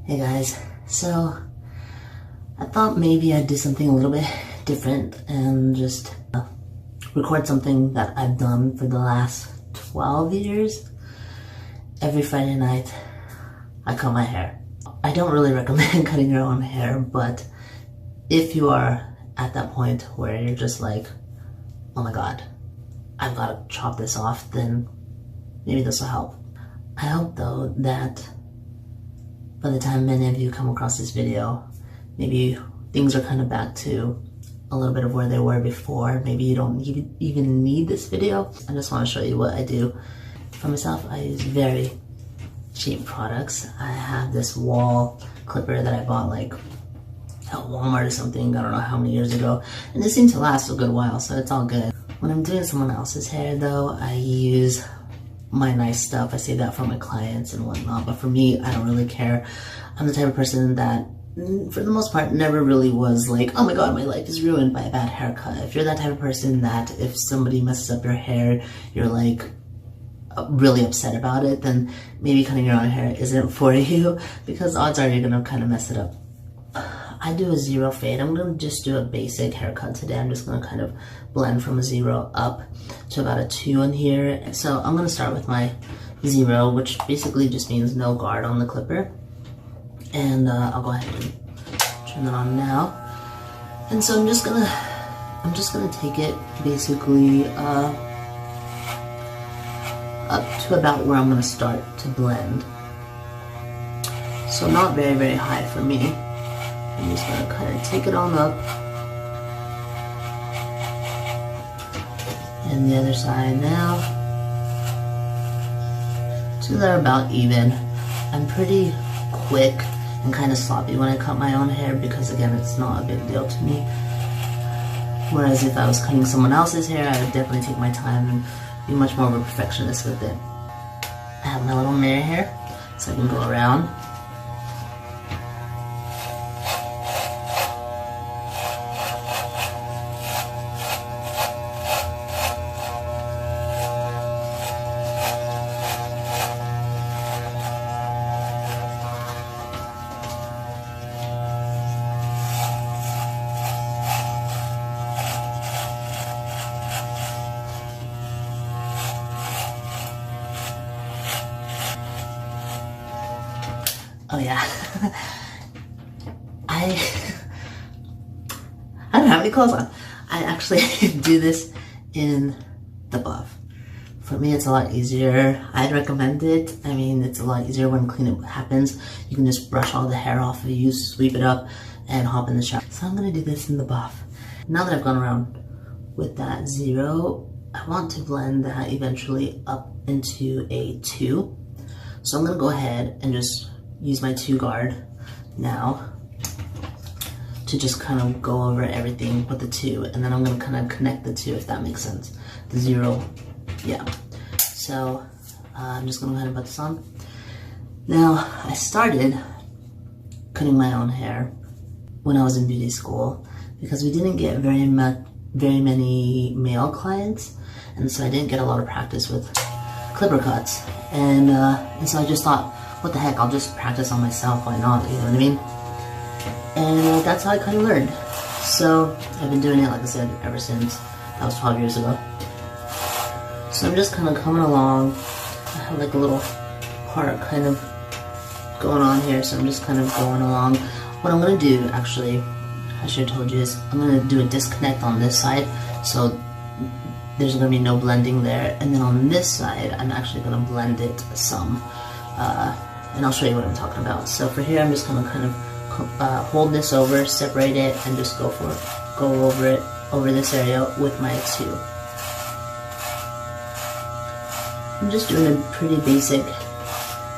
Hey guys, so I thought maybe I'd do something a little bit different and just record something that I've done for the last 12 years. Every Friday night, I cut my hair. I don't really recommend cutting your own hair, but if you are at that point where you're just like, oh my god, I've got to chop this off, then maybe this will help. I hope though that by the time many of you come across this video, maybe things are kind of back to a little bit of where they were before. Maybe you don't even need this video. I just want to show you what I do. For myself, I use very cheap products. I have this wall clipper that I bought like at Walmart or something, I don't know how many years ago, and it seemed to last a good while, so it's all good. When I'm doing someone else's hair though, I use my nice stuff. I save that for my clients and whatnot, but for me, I don't really care. I'm the type of person that, for the most part, never really was like, oh my god, my life is ruined by a bad haircut. If you're that type of person that if somebody messes up your hair, you're like really upset about it, then maybe cutting your own hair isn't for you, because odds are you're gonna kind of mess it up. I do a 0 fade. I'm gonna just do a basic haircut today. I'm just gonna kind of blend from a 0 up to about a 2 in here. So I'm gonna start with my 0, which basically just means no guard on the clipper. And I'll go ahead and turn that on now. And so I'm just gonna take it basically up to about where I'm gonna start to blend. So not very, very high for me. I'm just gonna kind of take it on up. And the other side now. So they're about even. I'm pretty quick and kind of sloppy when I cut my own hair because again, it's not a big deal to me. Whereas if I was cutting someone else's hair, I would definitely take my time and be much more of a perfectionist with it. I have my little mirror here, so I can go around. Oh yeah, I don't have any clothes on. I actually do this in the buff. For me, it's a lot easier. I'd recommend it. I mean, it's a lot easier when cleanup happens. You can just brush all the hair off of you, sweep it up, and hop in the shower. So I'm gonna do this in the buff. Now that I've gone around with that 0, I want to blend that eventually up into a 2. So I'm gonna go ahead and just use my 2 guard now to just kind of go over everything with the 2, and then I'm gonna kind of connect the 2, if that makes sense. The 0, yeah. So I'm just gonna go ahead and put this on. Now, I started cutting my own hair when I was in beauty school because we didn't get very many male clients, and so I didn't get a lot of practice with clipper cuts, and so I just thought, what the heck, I'll just practice on myself, why not, you know what I mean? And that's how I kind of learned. So I've been doing it, like I said, ever since. That was 12 years ago. So I'm just kind of coming along. I have like a little part kind of going on here, so I'm just kind of going along. What I'm going to do, actually, I should have told you this, I'm going to do a disconnect on this side, so there's going to be no blending there. And then on this side, I'm actually going to blend it some. And I'll show you what I'm talking about. So for here, I'm just gonna kind of hold this over, separate it, and just go over it, over this area with my 2. I'm just doing a pretty basic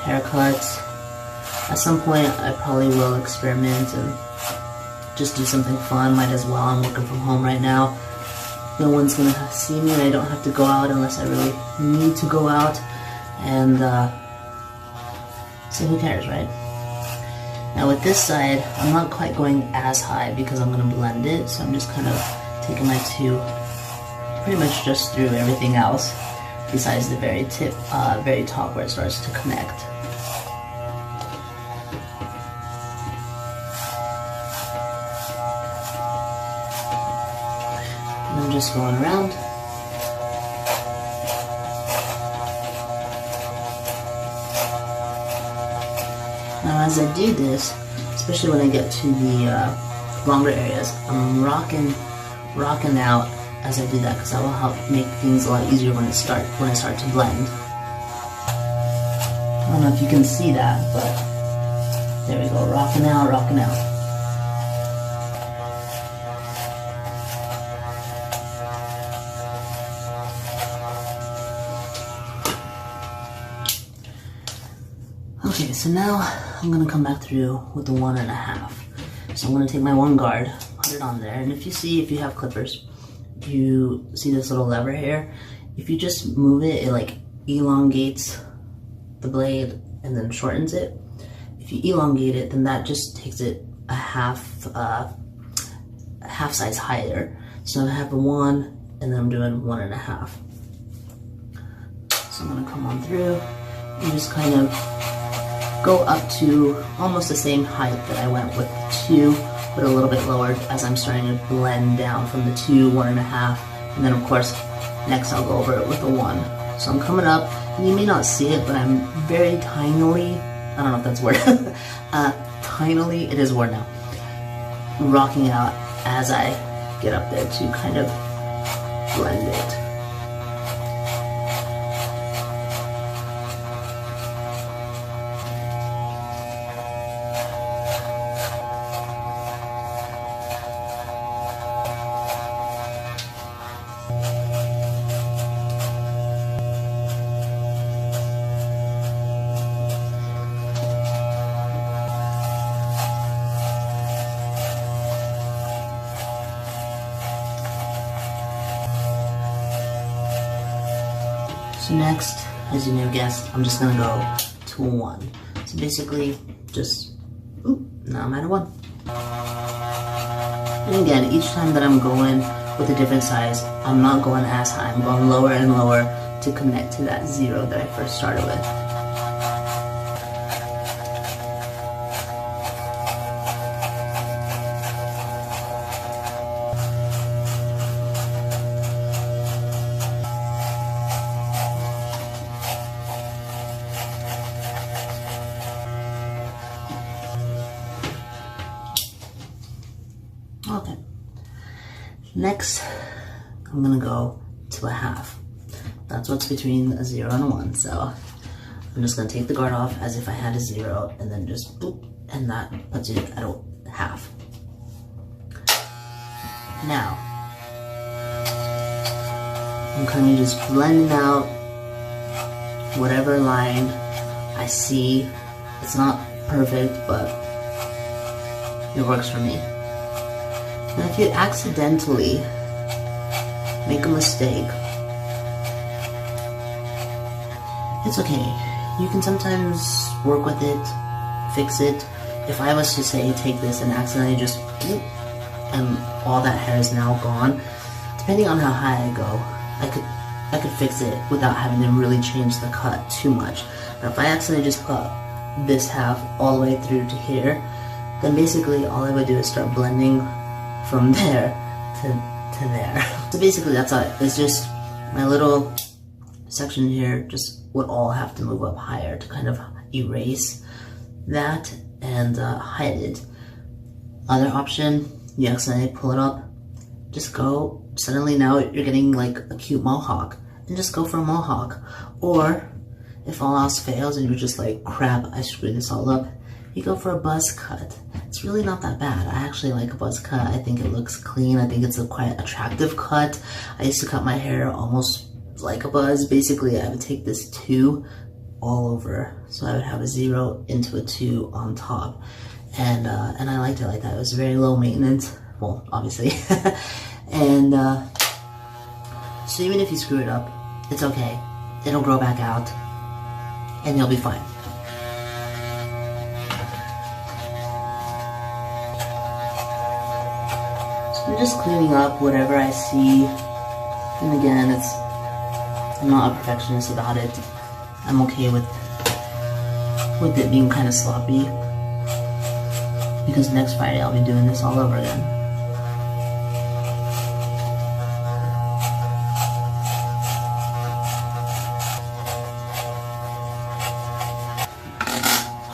haircut. At some point, I probably will experiment and just do something fun. Might as well. I'm working from home right now. No one's gonna see me, and I don't have to go out unless I really need to go out. And so who cares, right? Now with this side, I'm not quite going as high because I'm going to blend it, so I'm just kind of taking my 2 pretty much just through everything else besides the very top where it starts to connect. I'm just going around. Now as I do this, especially when I get to the longer areas, I'm rocking out as I do that, because that will help make things a lot easier when I start to blend. I don't know if you can see that, but there we go, rocking out, rocking out. Okay, so now I'm gonna come back through with the 1.5. So I'm gonna take my one guard, put it on there, and if you have clippers, you see this little lever here. If you just move it, it like elongates the blade and then shortens it. If you elongate it, then that just takes it a half size higher. So I have a 1, and then I'm doing 1.5. So I'm gonna come on through and just kind of go up to almost the same height that I went with 2, but a little bit lower as I'm starting to blend down from the 2, 1.5, and then of course next I'll go over it with a 1. So I'm coming up, and you may not see it, but I'm very tinily, I don't know if that's a word, tinily, it is a word now, rocking out as I get up there to kind of blend it. So next, as you may have guessed, I'm just gonna go to a 1. So basically, just, now I'm at a 1. And again, each time that I'm going with a different size, I'm not going as high, I'm going lower and lower to connect to that 0 that I first started with. Okay, next I'm gonna go to a half. That's what's between a 0 and a 1, so I'm just gonna take the guard off as if I had a 0, and then just boop, and that puts it at a half. Now, I'm kind of just blending out whatever line I see. It's not perfect, but it works for me. Now if you accidentally make a mistake, it's okay. You can sometimes work with it, fix it. If I was to say take this and accidentally just whoop, and all that hair is now gone, depending on how high I go, I could fix it without having to really change the cut too much. But if I accidentally just put this half all the way through to here, then basically all I would do is start blending from there to there. So basically that's all. It's just my little section here just would all have to move up higher to kind of erase that and hide it. Other option, you accidentally pull it up, just go, suddenly now you're getting like a cute mohawk, and just go for a mohawk. Or if all else fails and you're just like, crap, I screwed this all up, you go for a buzz cut. It's really not that bad. I actually like a buzz cut. I think it looks clean. I think it's a quite attractive cut. I used to cut my hair almost like a buzz. Basically, I would take this 2 all over. So I would have a 0 into a 2 on top. And I liked it like that. It was very low maintenance. Well, obviously. And so even if you screw it up, it's okay. It'll grow back out and you'll be fine. I'm just cleaning up whatever I see, and again, I'm not a perfectionist about it. I'm okay with it being kind of sloppy, because next Friday I'll be doing this all over again.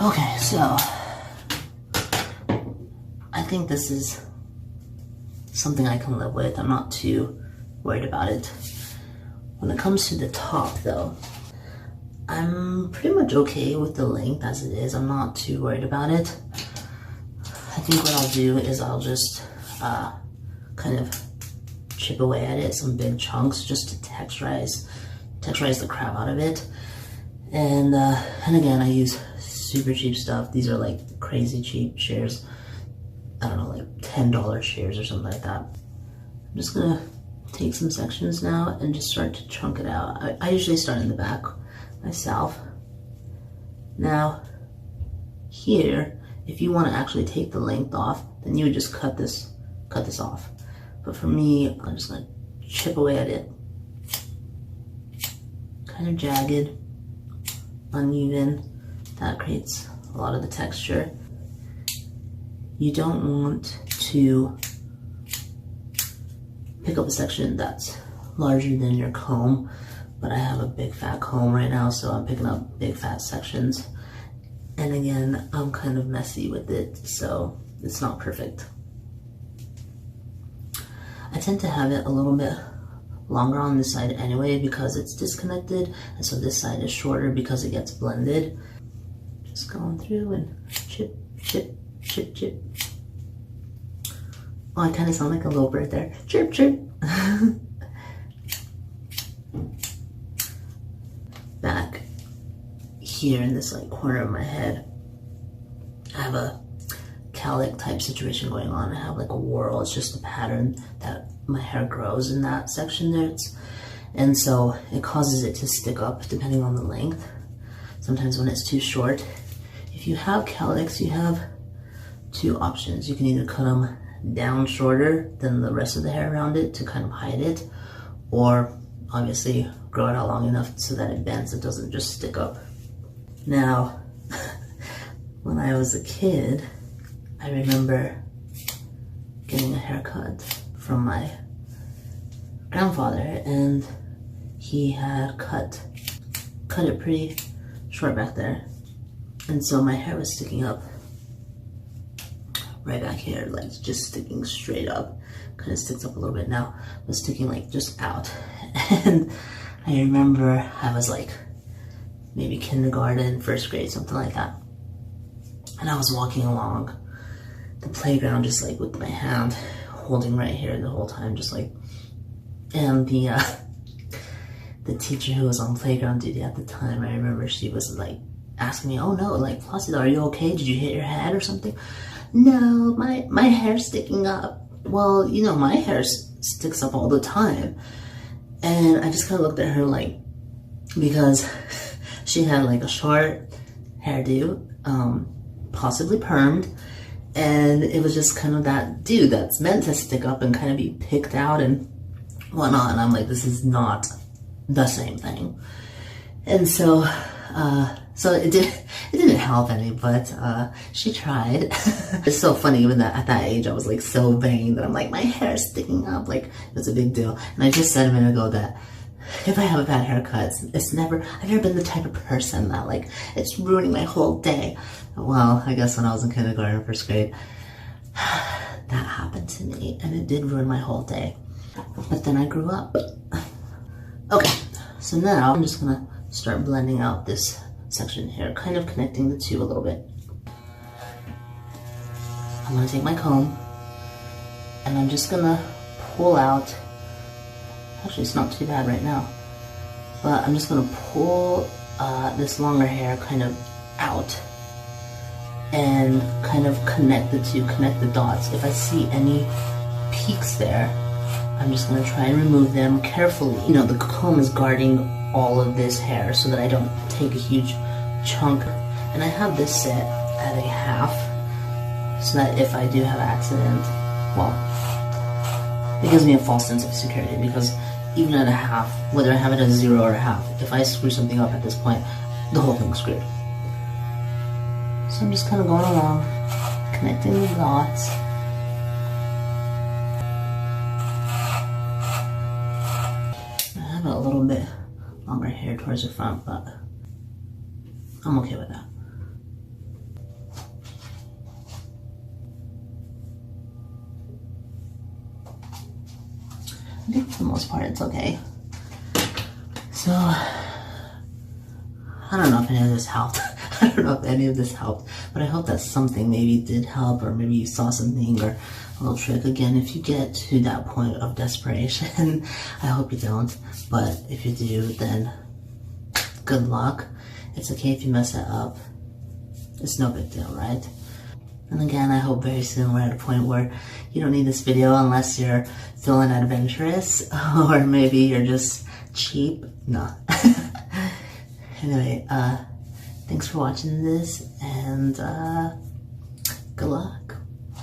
Okay, so I think this is something I can live with. I'm not too worried about it. When it comes to the top though, I'm pretty much okay with the length as it is. I'm not too worried about it. I think what I'll do is I'll just kind of chip away at it, some big chunks, just to texturize the crap out of it. And again, I use super cheap stuff. These are like crazy cheap shears. I don't know, like $10 shears or something like that. I'm just gonna take some sections now and just start to chunk it out. I usually start in the back myself. Now, here, if you want to actually take the length off, then you would just cut this off. But for me, I'm just gonna chip away at it. Kind of jagged, uneven. That creates a lot of the texture. You don't want to pick up a section that's larger than your comb, but I have a big fat comb right now, so I'm picking up big fat sections. And again, I'm kind of messy with it, so it's not perfect. I tend to have it a little bit longer on this side anyway because it's disconnected, and so this side is shorter because it gets blended. Just going through and chip, chip, chip, chip. Oh, I kind of sound like a little bird there. Chirp, chirp. Back here in this like corner of my head, I have a cowlick type situation going on. I have like a whorl. It's just a pattern that my hair grows in that section there. And so it causes it to stick up depending on the length. Sometimes when it's too short. If you have cowlicks, you have two options. You can either cut them down shorter than the rest of the hair around it to kind of hide it, or obviously grow it out long enough so that it bends, it doesn't just stick up. Now, when I was a kid, I remember getting a haircut from my grandfather, and he had cut it pretty short back there, and so my hair was sticking up right back here, like just sticking straight up. Kind of sticks up a little bit now, but sticking like just out. And I remember I was like maybe kindergarten, first grade, something like that, and I was walking along the playground just like with my hand holding right here the whole time, just like, and the teacher who was on playground duty at the time, I remember she was like asking me, oh no, like, Placido, are you okay? Did you hit your head or something? No, my hair's sticking up. Well, you know, my hair sticks up all the time. And I just kind of looked at her like, because she had like a short hairdo, possibly permed, and it was just kind of that dude that's meant to stick up and kind of be picked out and whatnot. And I'm like, this is not the same thing. And so, so it didn't help any, but she tried. It's so funny, even that at that age I was like so vain that I'm like, my hair's sticking up, like it's a big deal. And I just said a minute ago that if I have a bad haircut, I've never been the type of person that like it's ruining my whole day. Well, I guess when I was in kindergarten, first grade, that happened to me, and it did ruin my whole day. But then I grew up. Okay, so now I'm just gonna start blending out this section here, kind of connecting the two a little bit. I'm gonna take my comb, and I'm just gonna pull out, actually it's not too bad right now, but I'm just gonna pull this longer hair kind of out and kind of connect the two, connect the dots. If I see any peaks there, I'm just gonna try and remove them carefully. You know, the comb is guarding all of this hair so that I don't take a huge chunk. And I have this set at a half so that if I do have an accident, well, it gives me a false sense of security, because even at a half, whether I have it at a 0 or a half, if I screw something up at this point, the whole thing's screwed. So I'm just kind of going along, connecting the dots. I have a little bit longer hair towards the front, but I'm okay with that. I think for the most part it's okay. So, I don't know if any of this helped. I don't know if any of this helped, but I hope that something maybe did help, or maybe you saw something or a little trick. Again, if you get to that point of desperation, I hope you don't, but if you do, then good luck. It's okay if you mess it up. It's no big deal, right? And again, I hope very soon we're at a point where you don't need this video unless you're feeling adventurous, or maybe you're just cheap. No. Anyway, thanks for watching this, and